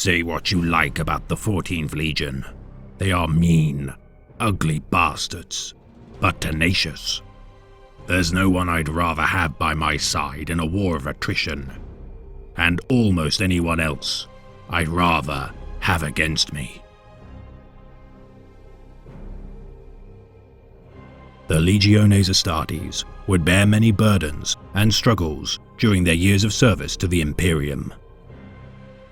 Say what you like about the 14th Legion. They are mean, ugly bastards, but tenacious. There's no one I'd rather have by my side in a war of attrition, and almost anyone else I'd rather have against me. The Legiones Astartes would bear many burdens and struggles during their years of service to the Imperium.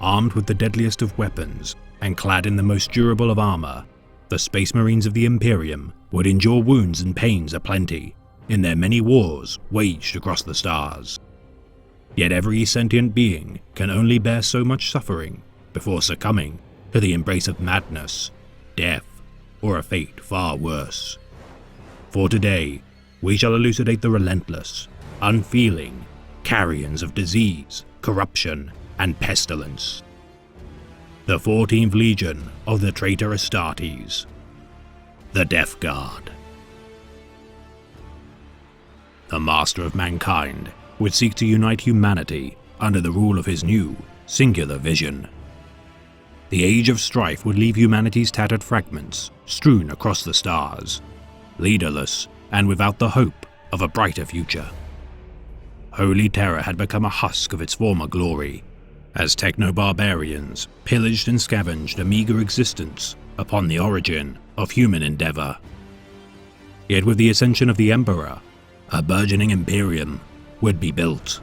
Armed with the deadliest of weapons and clad in the most durable of armor, the Space Marines of the Imperium would endure wounds and pains aplenty in their many wars waged across the stars. Yet every sentient being can only bear so much suffering before succumbing to the embrace of madness, death, or a fate far worse. For today, we shall elucidate the relentless, unfeeling carrions of disease, corruption, and pestilence. The 14th Legion of the traitor Astartes. The Death Guard. The Master of Mankind would seek to unite humanity under the rule of his new, singular vision. The Age of Strife would leave humanity's tattered fragments strewn across the stars, leaderless and without the hope of a brighter future. Holy Terror had become a husk of its former glory, as techno-barbarians pillaged and scavenged a meager existence upon the origin of human endeavor. Yet with the ascension of the Emperor, a burgeoning Imperium would be built.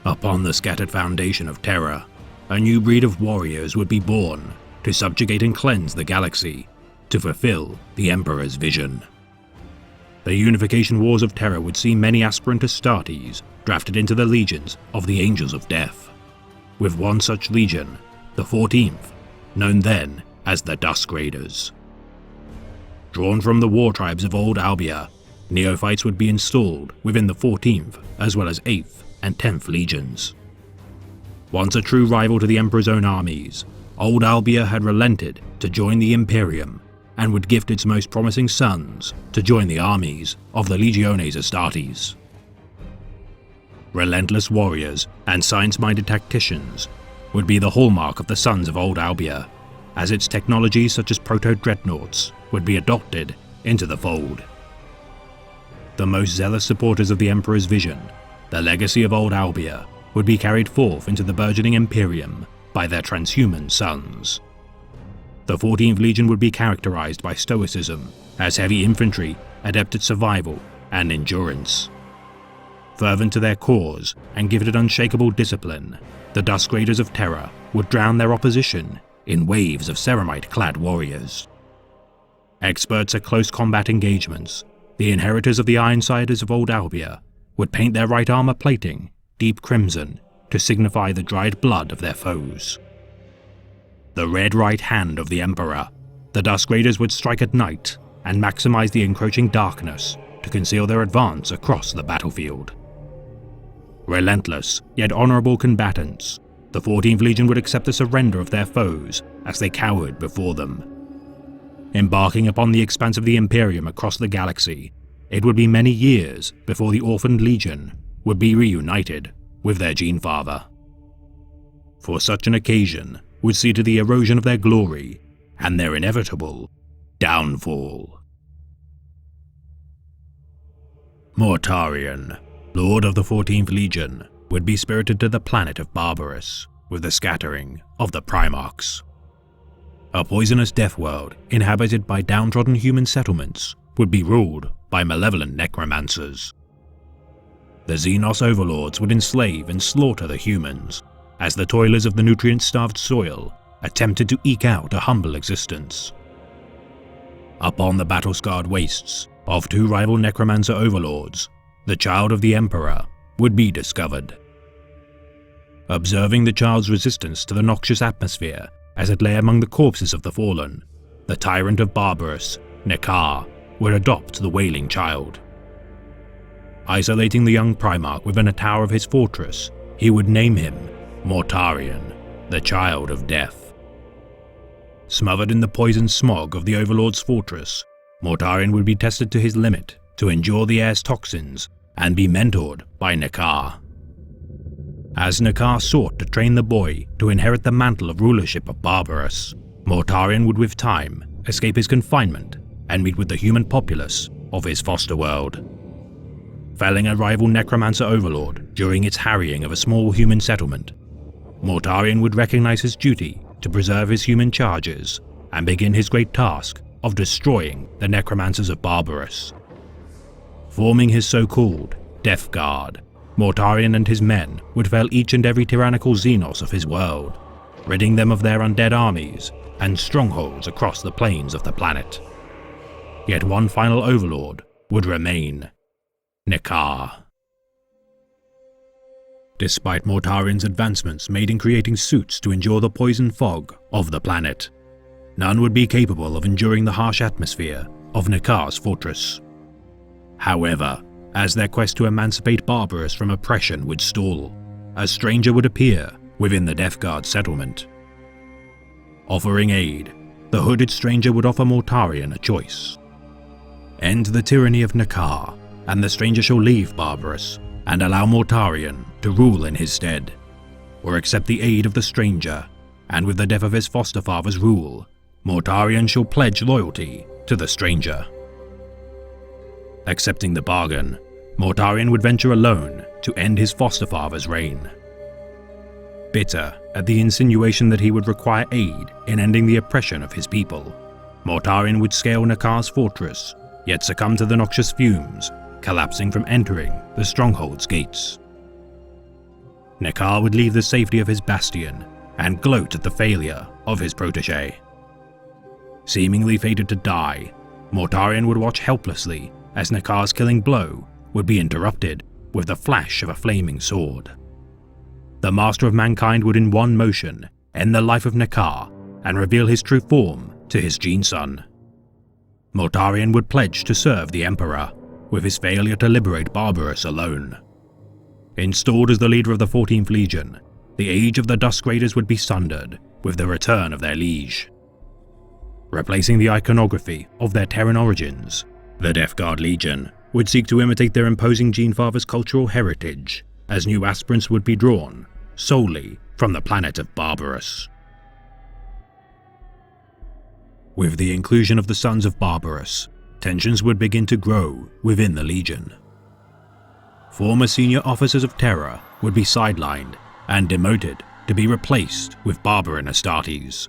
Upon the scattered foundation of terror, a new breed of warriors would be born to subjugate and cleanse the galaxy, to fulfill the Emperor's vision. The unification wars of terror would see many aspirant Astartes drafted into the legions of the Angels of Death, with one such legion, the 14th, known then as the Dusk Raiders. Drawn from the war tribes of Old Albia, neophytes would be installed within the 14th as well as 8th and 10th Legions. Once a true rival to the Emperor's own armies, Old Albia had relented to join the Imperium and would gift its most promising sons to join the armies of the Legiones Astartes. Relentless warriors and science-minded tacticians would be the hallmark of the Sons of Old Albia, as its technologies such as proto-dreadnoughts would be adopted into the fold. The most zealous supporters of the Emperor's vision, the legacy of Old Albia, would be carried forth into the burgeoning Imperium by their transhuman sons. The 14th Legion would be characterized by stoicism, as heavy infantry adept at survival and endurance. Fervent to their cause and gifted unshakable discipline, the Dusk Raiders of Terror would drown their opposition in waves of ceramite-clad warriors. Experts at close combat engagements, the inheritors of the Ironsiders of Old Albia would paint their right armor plating deep crimson to signify the dried blood of their foes. The red right hand of the Emperor, the Dusk Raiders would strike at night and maximize the encroaching darkness to conceal their advance across the battlefield. Relentless, yet honorable combatants, the 14th Legion would accept the surrender of their foes as they cowered before them. Embarking upon the expanse of the Imperium across the galaxy, it would be many years before the orphaned Legion would be reunited with their Genefather. For such an occasion would see to the erosion of their glory and their inevitable downfall. Mortarion, Lord of the 14th Legion, would be spirited to the planet of Barbarus with the scattering of the Primarchs. A poisonous death world inhabited by downtrodden human settlements would be ruled by malevolent necromancers. The Xenos overlords would enslave and slaughter the humans, as the toilers of the nutrient-starved soil attempted to eke out a humble existence. Upon the battle-scarred wastes of two rival necromancer overlords, the child of the Emperor would be discovered. Observing the child's resistance to the noxious atmosphere as it lay among the corpses of the fallen, the tyrant of Barbarus, Nekar, would adopt the wailing child. Isolating the young Primarch within a tower of his fortress, he would name him Mortarion, the Child of Death. Smothered in the poison smog of the Overlord's fortress, Mortarion would be tested to his limit to endure the air's toxins and be mentored by Nekar. As Nakar sought to train the boy to inherit the mantle of rulership of Barbarus, Mortarion would with time escape his confinement and meet with the human populace of his foster world. Felling a rival necromancer overlord during its harrying of a small human settlement, Mortarion would recognize his duty to preserve his human charges and begin his great task of destroying the necromancers of Barbarus. Forming his so-called Death Guard, Mortarion and his men would fell each and every tyrannical Xenos of his world, ridding them of their undead armies and strongholds across the plains of the planet. Yet one final overlord would remain: Nakar. Despite Mortarion's advancements made in creating suits to endure the poison fog of the planet, none would be capable of enduring the harsh atmosphere of Nakar's fortress. However, as their quest to emancipate Barbarus from oppression would stall, a stranger would appear within the Death Guard settlement. Offering aid, the hooded stranger would offer Mortarion a choice. End the tyranny of Nakar, and the stranger shall leave Barbarus and allow Mortarion to rule in his stead, or accept the aid of the stranger, and with the death of his foster father's rule, Mortarion shall pledge loyalty to the stranger. Accepting the bargain, Mortarion would venture alone to end his foster father's reign. Bitter at the insinuation that he would require aid in ending the oppression of his people, Mortarion would scale Nakar's fortress, yet succumb to the noxious fumes, collapsing from entering the stronghold's gates. Nakar would leave the safety of his bastion and gloat at the failure of his protege. Seemingly fated to die, Mortarion would watch helplessly as Nakar's killing blow would be interrupted with the flash of a flaming sword. The Master of Mankind would in one motion end the life of Nakar and reveal his true form to his gene son. Mortarion would pledge to serve the Emperor, with his failure to liberate Barbarus alone. Installed as the leader of the 14th Legion, the age of the Dusk Raiders would be sundered with the return of their liege. Replacing the iconography of their Terran origins, the Death Guard Legion would seek to imitate their imposing Genefather's cultural heritage, as new aspirants would be drawn solely from the planet of Barbarus. With the inclusion of the Sons of Barbarus, tensions would begin to grow within the Legion. Former senior officers of Terra would be sidelined and demoted to be replaced with Barbaran Astartes.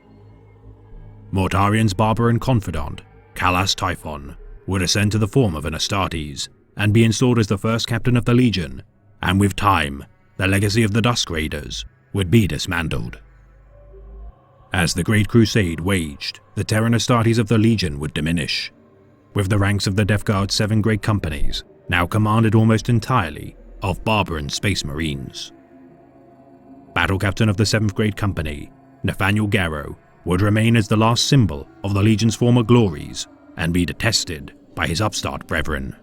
Mortarion's Barbaran confidant, Kalas Typhon, would ascend to the form of an Astartes and be installed as the first captain of the Legion, and with time, the legacy of the Dusk Raiders would be dismantled. As the Great Crusade waged, the Terran Astartes of the Legion would diminish, with the ranks of the Death Guard's 7 great companies now commanded almost entirely of Barbaran Space Marines. Battle Captain of the 7th Great Company, Nathaniel Garrow, would remain as the last symbol of the Legion's former glories and be detested by his upstart brethren.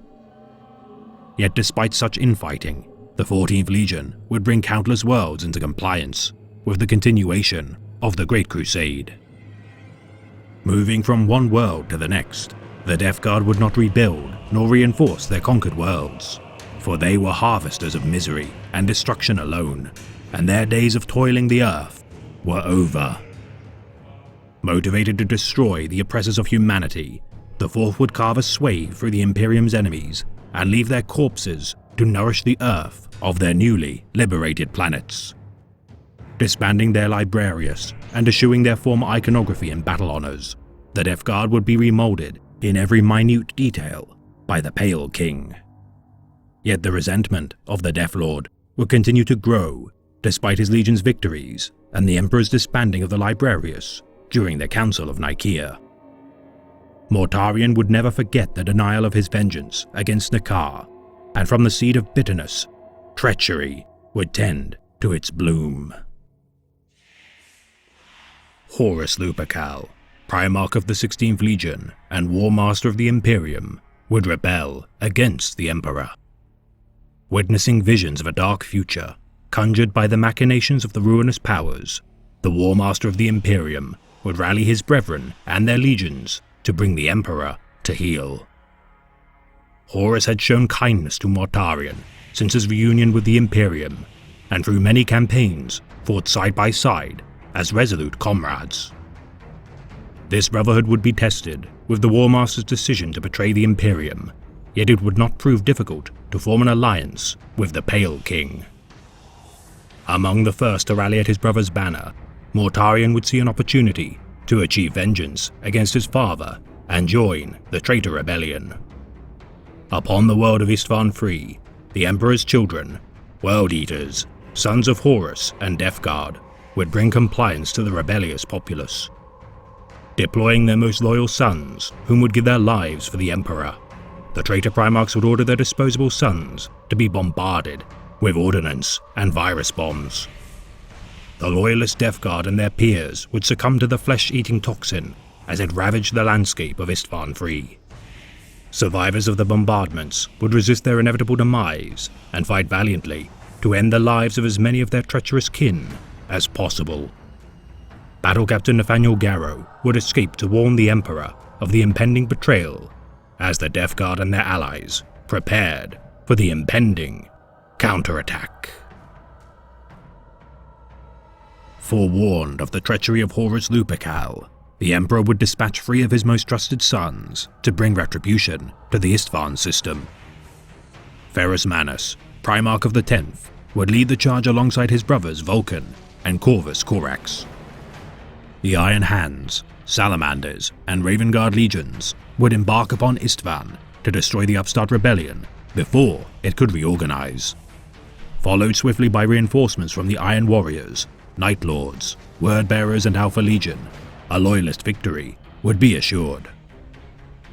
Yet despite such infighting, the 14th Legion would bring countless worlds into compliance with the continuation of the Great Crusade. Moving from one world to the next, the Death Guard would not rebuild nor reinforce their conquered worlds, for they were harvesters of misery and destruction alone, and their days of toiling the earth were over. Motivated to destroy the oppressors of humanity, the Fourth would carve a swathe through the Imperium's enemies and leave their corpses to nourish the earth of their newly liberated planets. Disbanding their Librarius and eschewing their former iconography and battle honors, the Death Guard would be remolded in every minute detail by the Pale King. Yet the resentment of the Death Lord would continue to grow despite his Legion's victories and the Emperor's disbanding of the Librarius during the Council of Nicaea. Mortarion would never forget the denial of his vengeance against Nakar, and from the seed of bitterness, treachery would tend to its bloom. Horus Lupercal, Primarch of the 16th Legion and War Master of the Imperium, would rebel against the Emperor. Witnessing visions of a dark future, conjured by the machinations of the ruinous powers, the War Master of the Imperium would rally his brethren and their legions to bring the Emperor to heel. Horus had shown kindness to Mortarion since his reunion with the Imperium, and through many campaigns fought side by side as resolute comrades. This brotherhood would be tested with the War Master's decision to betray the Imperium, yet it would not prove difficult to form an alliance with the Pale King. Among the first to rally at his brother's banner, Mortarion would see an opportunity to achieve vengeance against his father and join the Traitor Rebellion. Upon the world of Istvan III, the Emperor's children, World Eaters, sons of Horus and Death Guard, would bring compliance to the rebellious populace, deploying their most loyal sons, whom would give their lives for the Emperor. The traitor Primarchs would order their disposable sons to be bombarded with ordnance and virus bombs. The loyalist Death Guard and their peers would succumb to the flesh-eating toxin as it ravaged the landscape of Istvan III. Survivors of the bombardments would resist their inevitable demise and fight valiantly to end the lives of as many of their treacherous kin as possible. Battle Captain Nathaniel Garrow would escape to warn the Emperor of the impending betrayal as the Death Guard and their allies prepared for the impending counterattack. Forewarned of the treachery of Horus Lupercal, the Emperor would dispatch 3 of his most trusted sons to bring retribution to the Istvan system. Ferrus Manus, Primarch of the 10th, would lead the charge alongside his brothers Vulcan and Corvus Corax. The Iron Hands, Salamanders, and Raven Guard legions would embark upon Istvan to destroy the upstart rebellion before it could reorganize. Followed swiftly by reinforcements from the Iron Warriors, Night Lords, Wordbearers, and Alpha Legion, a loyalist victory would be assured.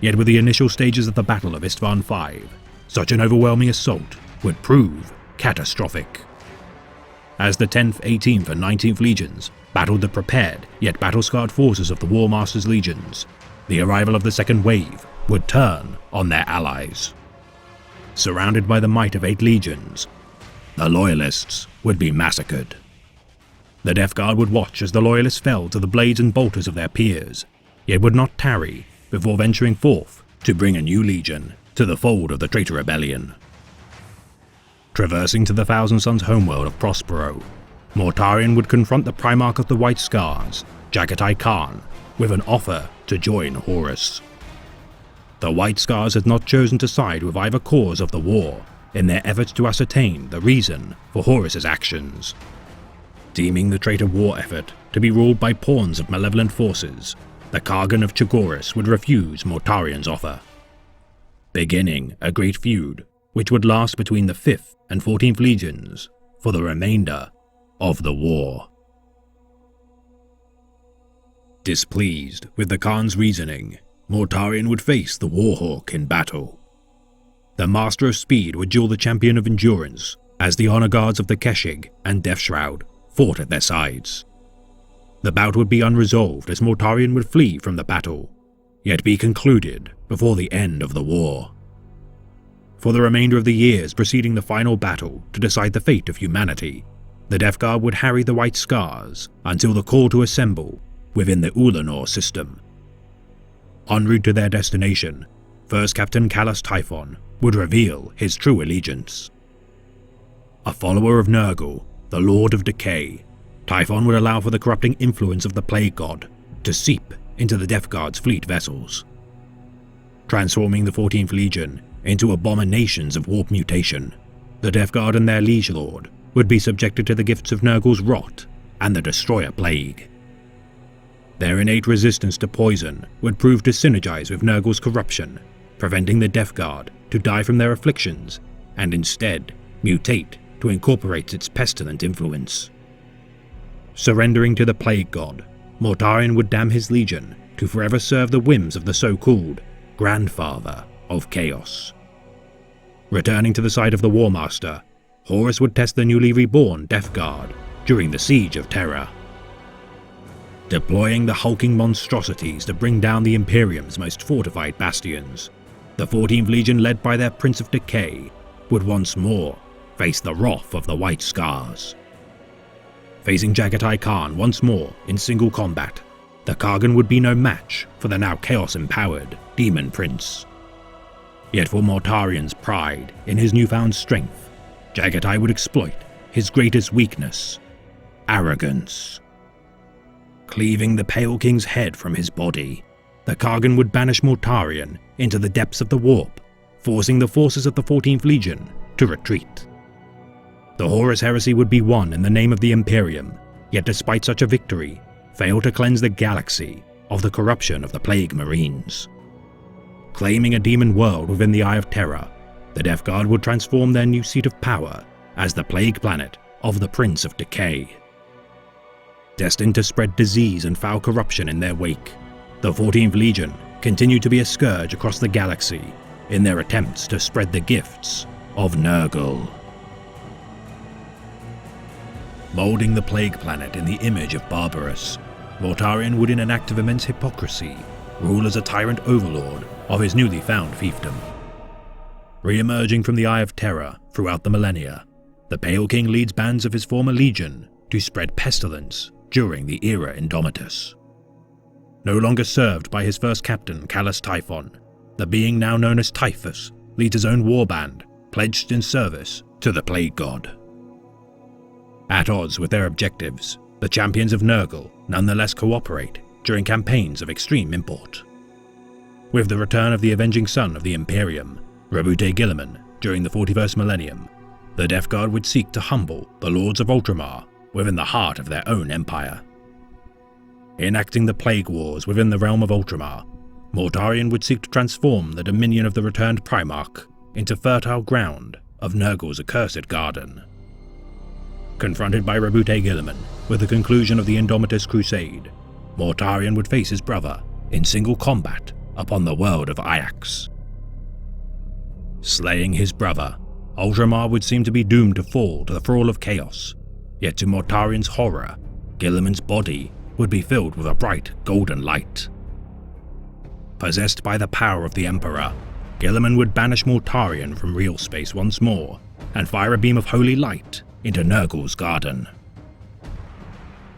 Yet with the initial stages of the Battle of Istvan V, such an overwhelming assault would prove catastrophic. As the 10th, 18th, and 19th Legions battled the prepared yet battle-scarred forces of the War Master's legions, the arrival of the second wave would turn on their allies. Surrounded by the might of 8 legions, the Loyalists would be massacred. The Death Guard would watch as the Loyalists fell to the blades and bolters of their peers, yet would not tarry before venturing forth to bring a new legion to the fold of the Traitor Rebellion. Traversing to the Thousand Sons homeworld of Prospero, Mortarion would confront the Primarch of the White Scars, Jaghatai Khan, with an offer to join Horus. The White Scars had not chosen to side with either cause of the war in their efforts to ascertain the reason for Horus's actions. Deeming the traitor war effort to be ruled by pawns of malevolent forces, the Kargan of Chagoris would refuse Mortarion's offer, beginning a great feud which would last between the 5th and 14th Legions for the remainder of the war. Displeased with the Khan's reasoning, Mortarion would face the Warhawk in battle. The Master of Speed would duel the Champion of Endurance as the Honor Guards of the Keshig and Deathshroud fought at their sides. The bout would be unresolved as Mortarion would flee from the battle, yet be concluded before the end of the war. For the remainder of the years preceding the final battle to decide the fate of humanity, the Death Guard would harry the White Scars until the call to assemble within the Ulanor system. En route to their destination, First Captain Callus Typhon would reveal his true allegiance. A follower of Nurgle, the Lord of Decay, Typhon would allow for the corrupting influence of the Plague God to seep into the Death Guard's fleet vessels, transforming the 14th Legion into abominations of warp mutation. The Death Guard and their Liege Lord would be subjected to the gifts of Nurgle's rot and the Destroyer Plague. Their innate resistance to poison would prove to synergize with Nurgle's corruption, preventing the Death Guard to die from their afflictions and instead mutate to incorporate its pestilent influence. Surrendering to the Plague God, Mortarion would damn his legion to forever serve the whims of the so-called Grandfather of Chaos. Returning to the side of the War Master, Horus would test the newly reborn Death Guard during the Siege of Terra. Deploying the hulking monstrosities to bring down the Imperium's most fortified bastions, the 14th Legion led by their Prince of Decay would once more face the wrath of the White Scars. Facing Jaghatai Khan once more in single combat, the Kargan would be no match for the now chaos-empowered Demon Prince. Yet for Mortarion's pride in his newfound strength, Jaghatai would exploit his greatest weakness: arrogance. Cleaving the Pale King's head from his body, the Kargan would banish Mortarion into the depths of the warp, forcing the forces of the 14th Legion to retreat. The Horus Heresy would be won in the name of the Imperium, yet despite such a victory, fail to cleanse the galaxy of the corruption of the Plague Marines. Claiming a demon world within the Eye of Terror, the Death Guard would transform their new seat of power as the plague planet of the Prince of Decay. Destined to spread disease and foul corruption in their wake, the 14th Legion continued to be a scourge across the galaxy in their attempts to spread the gifts of Nurgle. Molding the plague planet in the image of Barbarous, Mortarion would, in an act of immense hypocrisy, rule as a tyrant overlord of his newly found fiefdom. Re-emerging from the Eye of Terror throughout the millennia, the Pale King leads bands of his former legion to spread pestilence during the Era Indomitus. No longer served by his first captain, Callus Typhon, the being now known as Typhus leads his own warband, pledged in service to the Plague God. At odds with their objectives, the champions of Nurgle nonetheless cooperate during campaigns of extreme import. With the return of the avenging son of the Imperium, Roboute Guilliman, during the 41st millennium, the Death Guard would seek to humble the Lords of Ultramar within the heart of their own empire. Enacting the Plague Wars within the realm of Ultramar, Mortarion would seek to transform the dominion of the returned Primarch into fertile ground of Nurgle's accursed garden. Confronted by Roboute Guilliman with the conclusion of the Indomitus Crusade, Mortarion would face his brother in single combat upon the world of Iax. Slaying his brother, Ultramar would seem to be doomed to fall to the thrall of chaos, yet to Mortarion's horror, Guilliman's body would be filled with a bright golden light. Possessed by the power of the Emperor, Guilliman would banish Mortarion from real space once more and fire a beam of holy light into Nurgle's garden.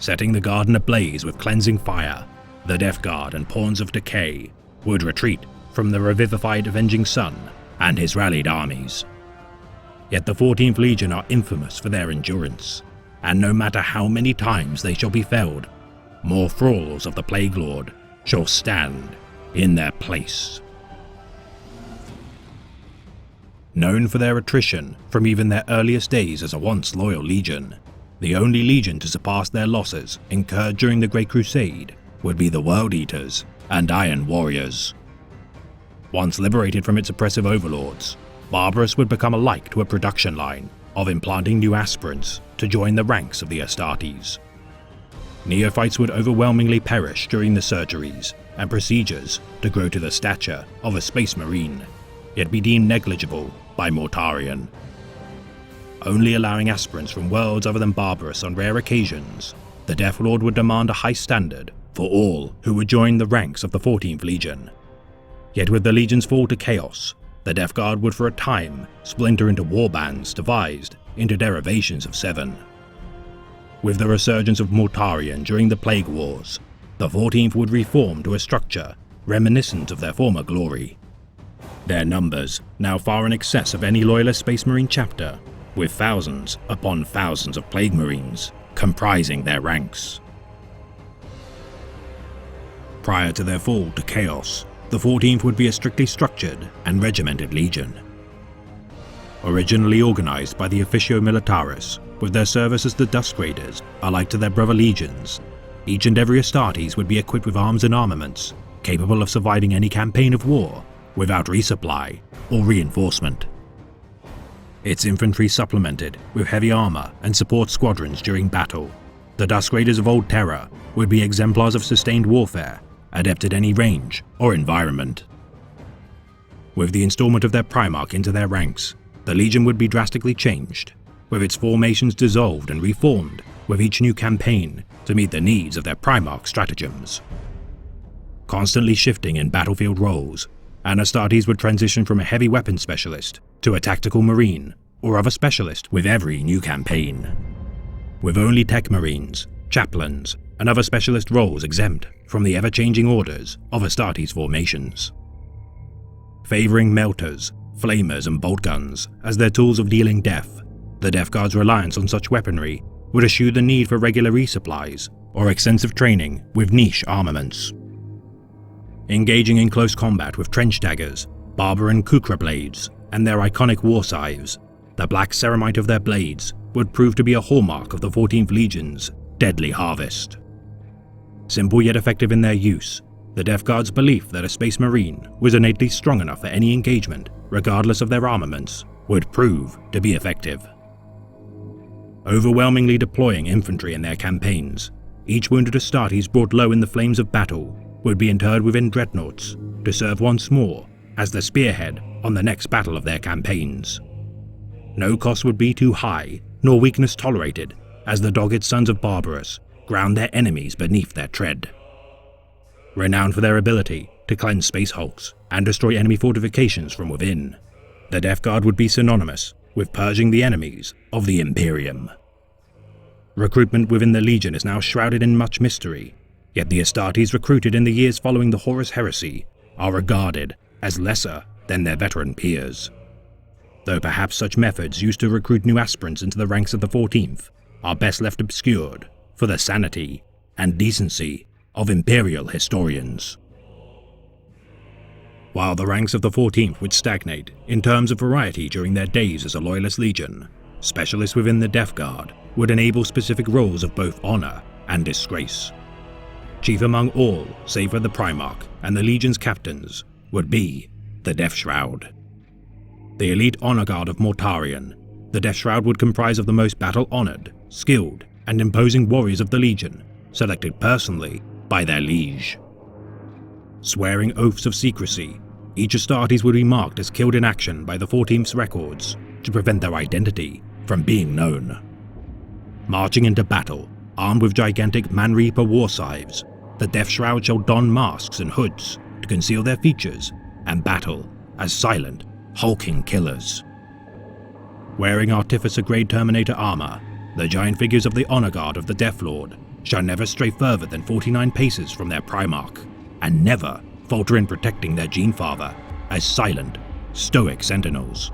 Setting the garden ablaze with cleansing fire, the Death Guard and Pawns of Decay would retreat from the revivified Avenging Sun and his rallied armies. Yet the 14th Legion are infamous for their endurance, and no matter how many times they shall be felled, more thralls of the Plague Lord shall stand in their place. Known for their attrition from even their earliest days as a once loyal legion, the only legion to surpass their losses incurred during the Great Crusade would be the World Eaters and Iron Warriors. Once liberated from its oppressive overlords, Barbarous would become a like to a production line of implanting new aspirants to join the ranks of the Astartes. Neophytes would overwhelmingly perish during the surgeries and procedures to grow to the stature of a space marine, yet be deemed negligible by Mortarion. Only allowing aspirants from worlds other than Barbarous on rare occasions, the Death Lord would demand a high standard for all who would join the ranks of the 14th Legion. Yet with the Legion's fall to chaos, the Death Guard would for a time splinter into warbands devised into derivations of 7. With the resurgence of Mortarion during the Plague Wars, the 14th would reform to a structure reminiscent of their former glory. Their numbers now far in excess of any Loyalist Space Marine chapter, with thousands upon thousands of Plague Marines comprising their ranks. Prior to their fall to chaos, the 14th would be a strictly structured and regimented legion. Originally organized by the Officio Militaris, with their service as the Dusk Raiders, alike to their brother legions, each and every Astartes would be equipped with arms and armaments capable of surviving any campaign of war without resupply or reinforcement. Its infantry supplemented with heavy armor and support squadrons during battle, the Dusk Raiders of Old Terror would be exemplars of sustained warfare, adept at any range or environment. With the installment of their Primarch into their ranks, the Legion would be drastically changed, with its formations dissolved and reformed with each new campaign to meet the needs of their Primarch stratagems. Constantly shifting in battlefield roles, an Astartes would transition from a heavy weapon specialist to a tactical marine or other specialist with every new campaign. With only tech marines, chaplains, and other specialist roles exempt from the ever-changing orders of Astartes formations. Favoring melters, flamers, and bolt guns as their tools of dealing death, The Death Guard's reliance on such weaponry would eschew the need for regular resupplies or extensive training with niche armaments. Engaging in close combat with trench daggers, barber and kukra blades, and their iconic war scythes, the black ceramite of their blades would prove to be a hallmark of the 14th Legion's deadly harvest. Simple yet effective in their use, the Death Guard's belief that a Space Marine was innately strong enough for any engagement, regardless of their armaments, would prove to be effective. Overwhelmingly deploying infantry in their campaigns, each wounded Astartes brought low in the flames of battle would be interred within dreadnoughts to serve once more as the spearhead on the next battle of their campaigns. No cost would be too high, nor weakness tolerated, as the dogged sons of Barbarous ground their enemies beneath their tread. Renowned for their ability to cleanse space hulks and destroy enemy fortifications from within, the Death Guard would be synonymous with purging the enemies of the Imperium. Recruitment within the Legion is now shrouded in much mystery, yet the Astartes recruited in the years following the Horus Heresy are regarded as lesser than their veteran peers. Though perhaps such methods used to recruit new aspirants into the ranks of the 14th are best left obscured for the sanity and decency of Imperial historians. While the ranks of the 14th would stagnate in terms of variety during their days as a Loyalist Legion, specialists within the Death Guard would enable specific roles of both honor and disgrace. Chief among all, save for the Primarch and the Legion's captains, would be the Death Shroud. The elite honor guard of Mortarion, the Death Shroud would comprise of the most battle-honored, skilled, and imposing warriors of the Legion, selected personally by their liege. Swearing oaths of secrecy, each Astartes would be marked as killed in action by the 14th's records to prevent their identity from being known. Marching into battle, armed with gigantic Manreaper war scythes, the Death Shroud shall don masks and hoods to conceal their features and battle as silent, hulking killers. Wearing Artificer-grade Terminator armor, the giant figures of the honor guard of the Death Lord shall never stray further than 49 paces from their Primarch, and never falter in protecting their Genefather as silent, stoic sentinels.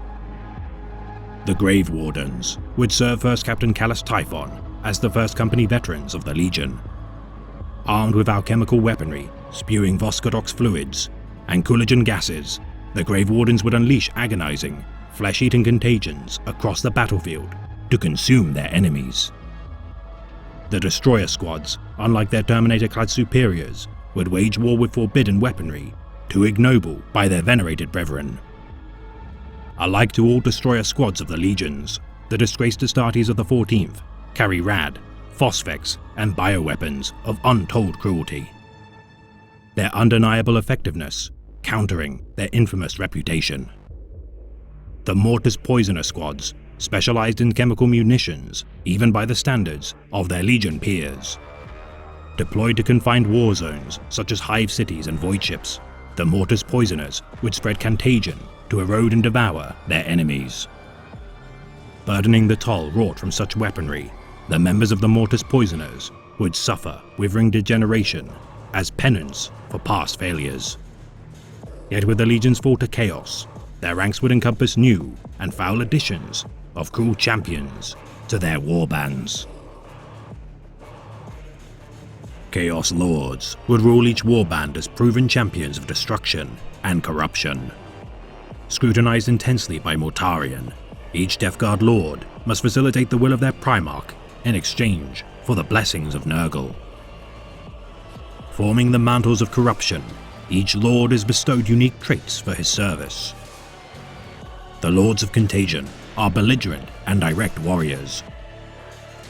The Grave Wardens would serve First Captain Callus Typhon as the First Company veterans of the Legion. Armed with alchemical weaponry, spewing Voscodox fluids, and collagen gases, the Grave Wardens would unleash agonizing, flesh-eating contagions across the battlefield to consume their enemies. The Destroyer Squads, unlike their Terminator-clad superiors, would wage war with forbidden weaponry, too ignoble by their venerated brethren. Alike to all Destroyer Squads of the Legions, the disgraced Astartes of the 14th carry rad, phosphex, and bioweapons of untold cruelty. Their undeniable effectiveness countering their infamous reputation. The Mortis Poisoner Squads specialized in chemical munitions, even by the standards of their Legion peers. Deployed to confined war zones such as hive cities and void ships, the Mortis Poisoners would spread contagion to erode and devour their enemies. Burdening the toll wrought from such weaponry, the members of the Mortis Poisoners would suffer withering degeneration as penance for past failures. Yet with the Legion's fall to chaos, their ranks would encompass new and foul additions of cruel champions to their warbands. Chaos Lords would rule each warband as proven champions of destruction and corruption. Scrutinized intensely by Mortarion, each Death Guard Lord must facilitate the will of their Primarch in exchange for the blessings of Nurgle. Forming the mantles of corruption, each Lord is bestowed unique traits for his service. The Lords of Contagion are belligerent and direct warriors.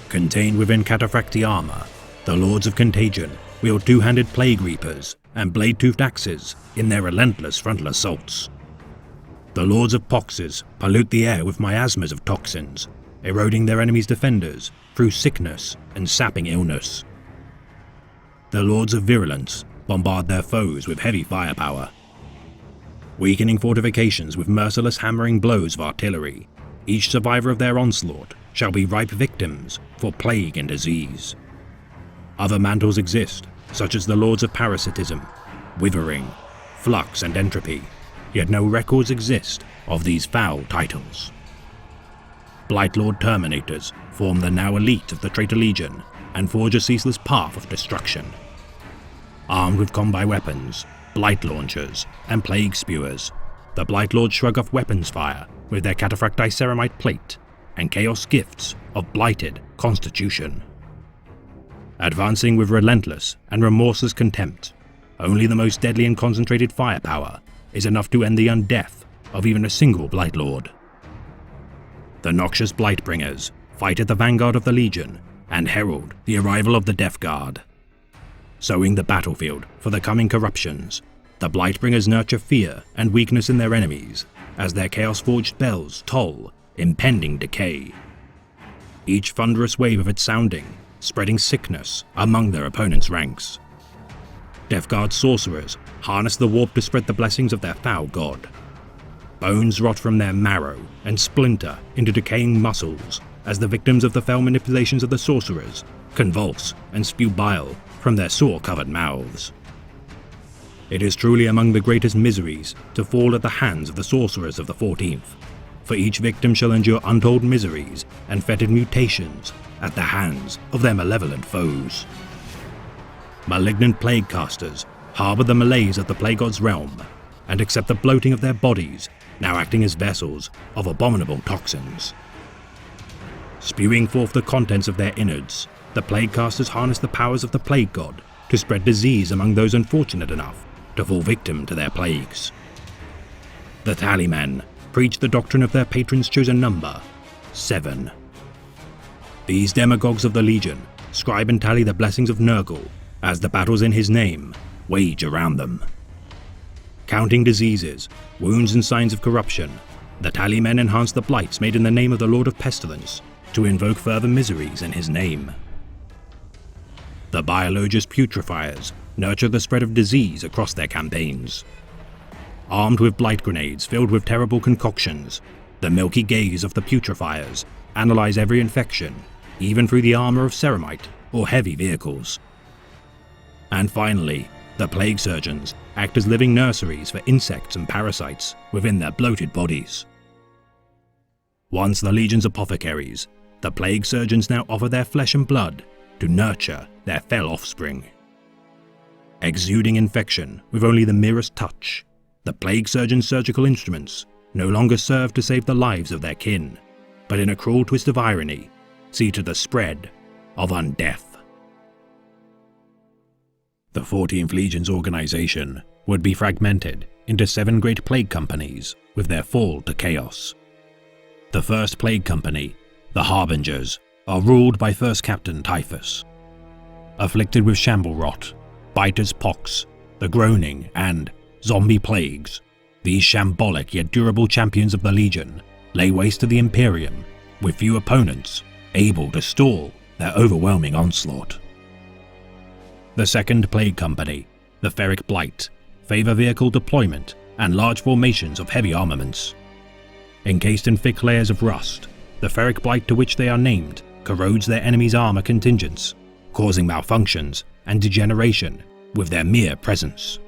Contained within Cataphractii armor, the Lords of Contagion wield two-handed Plague Reapers and blade-toothed axes in their relentless frontal assaults. The Lords of Poxes pollute the air with miasmas of toxins, eroding their enemies' defenders through sickness and sapping illness. The Lords of Virulence bombard their foes with heavy firepower. Weakening fortifications with merciless hammering blows of artillery, each survivor of their onslaught shall be ripe victims for plague and disease. Other mantles exist, such as the Lords of Parasitism, Withering, Flux, and Entropy, yet no records exist of these foul titles. Blightlord Terminators form the now elite of the Traitor Legion and forge a ceaseless path of destruction. Armed with combi weapons, blight launchers, and plague spewers, the Blightlords shrug off weapons fire with their Cataphracti Ceramite plate and chaos gifts of blighted constitution. Advancing with relentless and remorseless contempt, only the most deadly and concentrated firepower is enough to end the undeath of even a single Blightlord. The noxious Blightbringers fight at the vanguard of the Legion and herald the arrival of the Death Guard. Sowing the battlefield for the coming corruptions, the Blightbringers nurture fear and weakness in their enemies as their chaos-forged bells toll impending decay. Each thunderous wave of its sounding spreading sickness among their opponents' ranks. Death Guard sorcerers harness the warp to spread the blessings of their foul god. Bones rot from their marrow and splinter into decaying muscles as the victims of the fell manipulations of the sorcerers convulse and spew bile from their sore-covered mouths. It is truly among the greatest miseries to fall at the hands of the sorcerers of the 14th, for each victim shall endure untold miseries and fetid mutations at the hands of their malevolent foes. Malignant plague casters harbour the malaise of the plague god's realm and accept the bloating of their bodies, now acting as vessels of abominable toxins. Spewing forth the contents of their innards, the plague casters harness the powers of the plague god to spread disease among those unfortunate enough to fall victim to their plagues. The Tallymen preach the doctrine of their patron's chosen number, 7. These demagogues of the Legion scribe and tally the blessings of Nurgle as the battles in his name wage around them. Counting diseases, wounds and signs of corruption, the Tallymen enhance the blights made in the name of the Lord of Pestilence to invoke further miseries in his name. The Biologus Putrefiers nurture the spread of disease across their campaigns. Armed with blight grenades filled with terrible concoctions, the milky gaze of the Putrefiers analyze every infection, even through the armor of ceramite or heavy vehicles. And finally, the Plague Surgeons act as living nurseries for insects and parasites within their bloated bodies. Once the Legion's apothecaries, the Plague Surgeons now offer their flesh and blood to nurture their fell offspring. Exuding infection with only the merest touch, the Plague Surgeon's surgical instruments no longer serve to save the lives of their kin, but in a cruel twist of irony, see to the spread of undeath. The 14th Legion's organization would be fragmented into 7 great plague companies with their fall to chaos. The first plague company, the Harbingers, are ruled by First Captain Typhus. Afflicted with shamble rot, biters pox, the groaning, and zombie plagues, these shambolic yet durable champions of the Legion lay waste to the Imperium with few opponents able to stall their overwhelming onslaught. The second plague company, the Ferric Blight, favor vehicle deployment and large formations of heavy armaments. Encased in thick layers of rust, the Ferric Blight to which they are named corrodes their enemy's armor contingents, causing malfunctions and degeneration with their mere presence.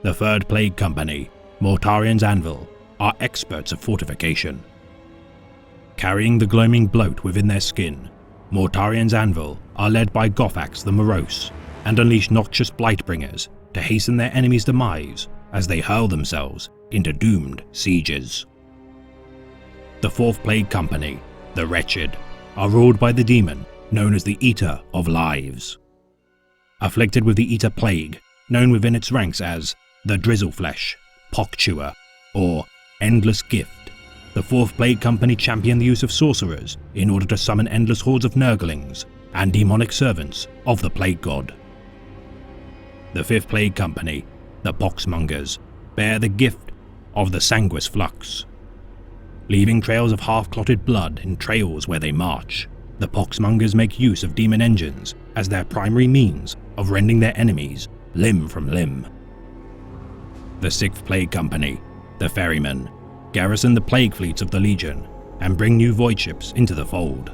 The third plague company, Mortarian's Anvil, are experts of fortification. Carrying the gloaming bloat within their skin, Mortarian's Anvil are led by Gothax the Morose and unleash noxious Blightbringers to hasten their enemy's demise as they hurl themselves into doomed sieges. The fourth plague company, the Wretched, are ruled by the demon known as the Eater of Lives. Afflicted with the Eater Plague, known within its ranks as the Drizzleflesh, Pockchewer, or Endless Gift, the fourth plague company champion the use of sorcerers in order to summon endless hordes of Nurglings and demonic servants of the plague god. The fifth plague company, the Poxmongers, bear the gift of the Sanguis Flux. Leaving trails of half-clotted blood in trails where they march, the Poxmongers make use of demon engines as their primary means of rending their enemies limb from limb. The sixth plague company, the Ferrymen, garrison the plague fleets of the Legion and bring new void ships into the fold.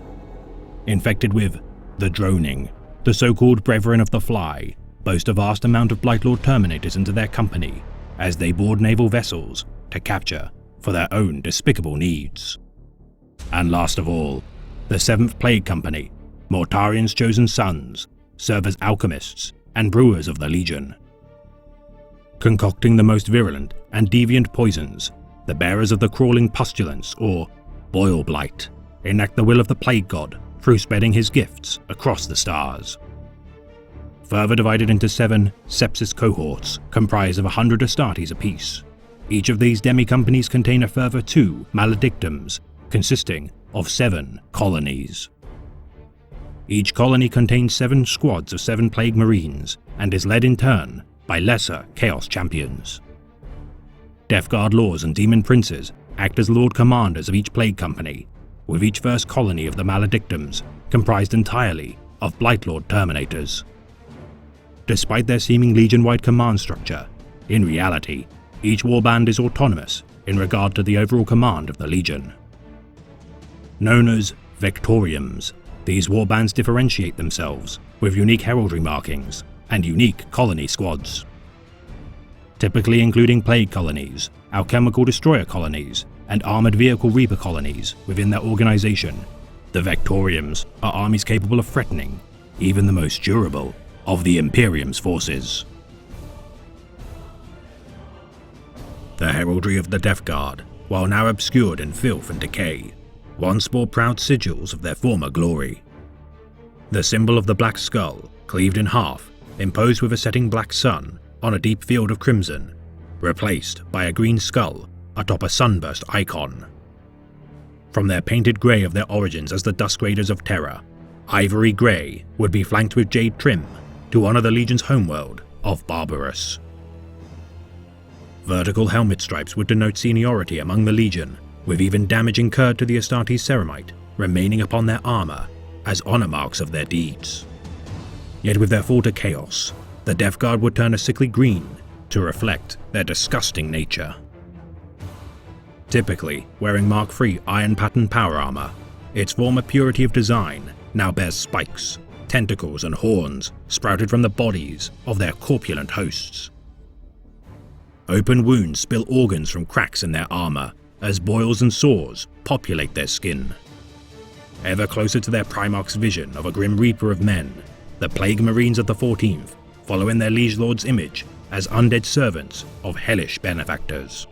Infected with the Droning, the so-called Brethren of the Fly boast a vast amount of Blightlord Terminators into their company as they board naval vessels to capture for their own despicable needs. And last of all, the 7th Plague Company, Mortarion's chosen sons, serve as alchemists and brewers of the Legion. Concocting the most virulent and deviant poisons, the bearers of the crawling pestilence, or boil blight, enact the will of the Plague God through spreading his gifts across the stars. Further divided into 7 sepsis cohorts comprised of 100 Astartes apiece. Each of these demi-companies contain a further 2 maledictums, consisting of 7 colonies. Each colony contains 7 squads of 7 Plague Marines and is led in turn by lesser Chaos Champions. Death Guard Lords and Demon Princes act as Lord Commanders of each Plague Company, with each first colony of the Maledictums comprised entirely of Blightlord Terminators. Despite their seeming Legion-wide command structure, in reality, each warband is autonomous in regard to the overall command of the Legion. Known as Vectoriums, these warbands differentiate themselves with unique heraldry markings and unique colony squads. Typically including plague colonies, alchemical destroyer colonies, and armored vehicle reaper colonies within their organization, the Vectoriums are armies capable of threatening even the most durable of the Imperium's forces. The heraldry of the Death Guard, while now obscured in filth and decay, once bore proud sigils of their former glory. The symbol of the Black Skull, cleaved in half, imposed with a setting black sun on a deep field of crimson, replaced by a green skull atop a sunburst icon. From their painted grey of their origins as the Dusk Raiders of Terror, ivory grey would be flanked with jade trim to honour the Legion's homeworld of Barbarus. Vertical helmet stripes would denote seniority among the Legion, with even damage incurred to the Astartes Ceramite remaining upon their armour as honour marks of their deeds. Yet with their fall to chaos, the Death Guard would turn a sickly green to reflect their disgusting nature. Typically wearing Mark III iron pattern power armour, its former purity of design now bears spikes, tentacles and horns sprouted from the bodies of their corpulent hosts. Open wounds spill organs from cracks in their armour as boils and sores populate their skin. Ever closer to their Primarch's vision of a grim reaper of men, the Plague Marines of the 14th follow in their Liege Lord's image as undead servants of hellish benefactors.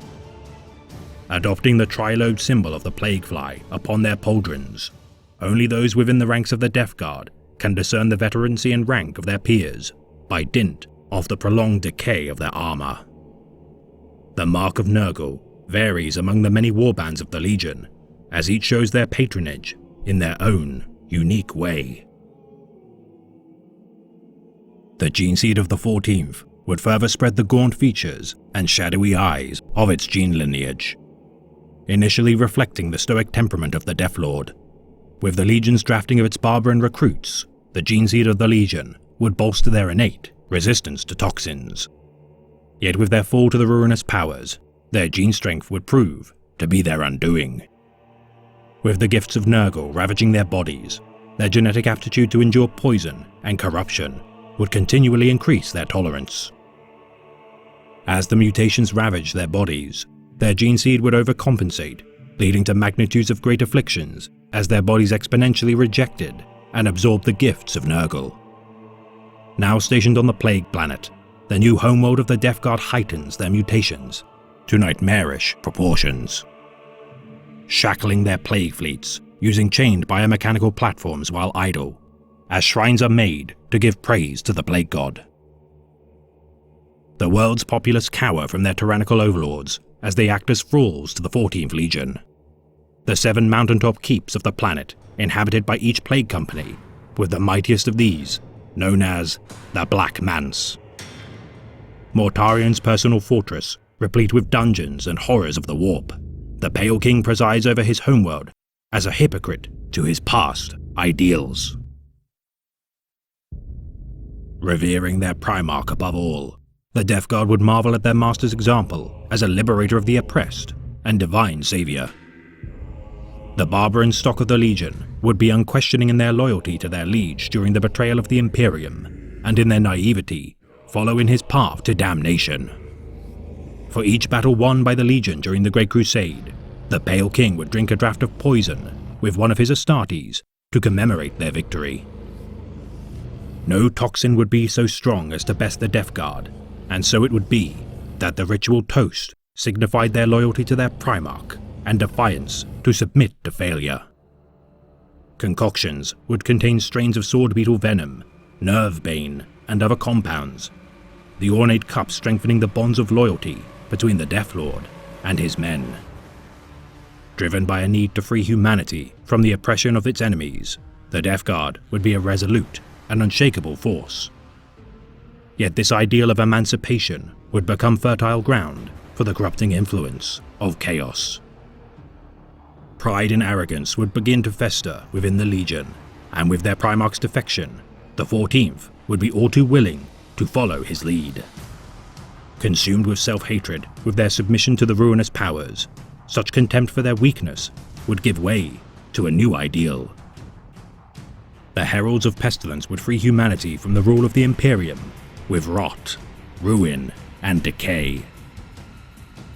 Adopting the tri-lobed symbol of the Plaguefly upon their pauldrons, only those within the ranks of the Death Guard can discern the veterancy and rank of their peers by dint of the prolonged decay of their armour. The Mark of Nurgle varies among the many warbands of the Legion, as each shows their patronage in their own unique way. The gene seed of the 14th would further spread the gaunt features and shadowy eyes of its gene lineage, initially reflecting the stoic temperament of the Death Lord. With the Legion's drafting of its barbarian recruits, the gene seed of the Legion would bolster their innate resistance to toxins. Yet with their fall to the ruinous powers, their gene strength would prove to be their undoing. With the gifts of Nurgle ravaging their bodies, their genetic aptitude to endure poison and corruption would continually increase their tolerance. As the mutations ravaged their bodies, their gene seed would overcompensate, leading to magnitudes of great afflictions as their bodies exponentially rejected and absorbed the gifts of Nurgle. Now stationed on the Plague Planet, the new homeworld of the Death Guard heightens their mutations to nightmarish proportions, shackling their plague fleets using chained biomechanical platforms while idle, as shrines are made to give praise to the Plague God. The world's populace cower from their tyrannical overlords as they act as thralls to the 14th Legion. The 7 mountaintop keeps of the planet inhabited by each Plague Company, with the mightiest of these known as the Black Manse. Mortarion's personal fortress, replete with dungeons and horrors of the warp, the Pale King presides over his homeworld as a hypocrite to his past ideals. Revering their Primarch above all, the Death Guard would marvel at their master's example as a liberator of the oppressed and divine savior. The barbarian stock of the Legion would be unquestioning in their loyalty to their liege during the betrayal of the Imperium, and in their naivety, follow in his path to damnation. For each battle won by the Legion during the Great Crusade, the Pale King would drink a draught of poison with one of his Astartes to commemorate their victory. No toxin would be so strong as to best the Death Guard, and so it would be that the ritual toast signified their loyalty to their Primarch and defiance to submit to failure. Concoctions would contain strains of sword beetle venom, nerve bane, and other compounds, the ornate cup strengthening the bonds of loyalty between the Death Lord and his men. Driven by a need to free humanity from the oppression of its enemies, the Death Guard would be a resolute and unshakable force. Yet this ideal of emancipation would become fertile ground for the corrupting influence of chaos. Pride and arrogance would begin to fester within the Legion, and with their Primarch's defection, the 14th would be all too willing to follow his lead. Consumed with self-hatred with their submission to the ruinous powers, such contempt for their weakness would give way to a new ideal. The Heralds of Pestilence would free humanity from the rule of the Imperium with rot, ruin, and decay.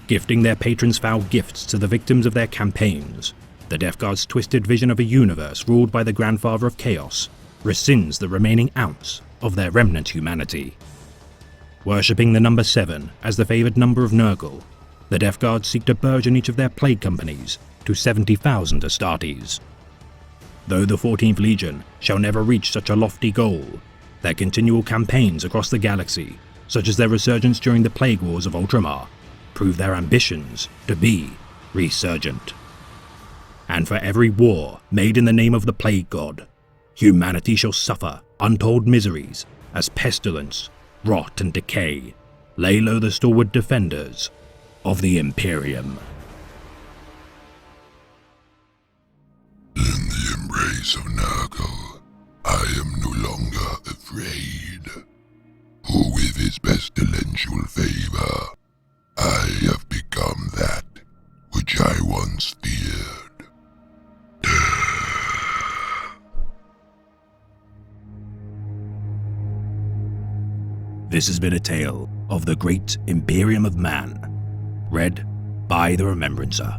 Gifting their patrons foul gifts to the victims of their campaigns, the Death Guard's twisted vision of a universe ruled by the Grandfather of Chaos rescinds the remaining ounce of their remnant humanity. Worshipping the number 7 as the favoured number of Nurgle, the Death Guard seek to burgeon each of their plague companies to 70,000 Astartes. Though the 14th Legion shall never reach such a lofty goal, their continual campaigns across the galaxy, such as their resurgence during the Plague Wars of Ultramar, prove their ambitions to be resurgent. And for every war made in the name of the Plague God, humanity shall suffer untold miseries as pestilence, rot, and decay lay low the stalwart defenders of the Imperium. In the embrace of Nurgle, I am no longer afraid. For with his pestilential favor, I have become that which I once feared. This has been a tale of the Great Imperium of Man, read by the Remembrancer.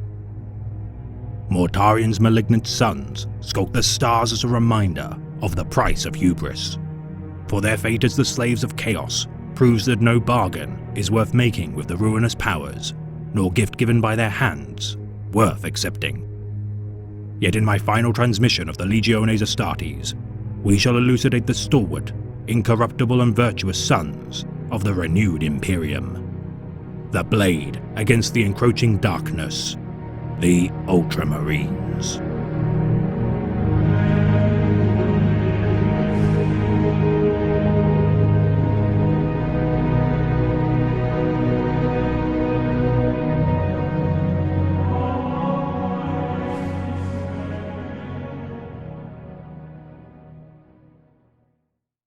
Mortarian's malignant sons skulk the stars as a reminder of the price of hubris. For their fate as the slaves of chaos proves that no bargain is worth making with the ruinous powers, nor gift given by their hands worth accepting. Yet in my final transmission of the Legiones Astartes, we shall elucidate the stalwart, incorruptible and virtuous sons of the renewed Imperium. The blade against the encroaching darkness, the Ultramarines.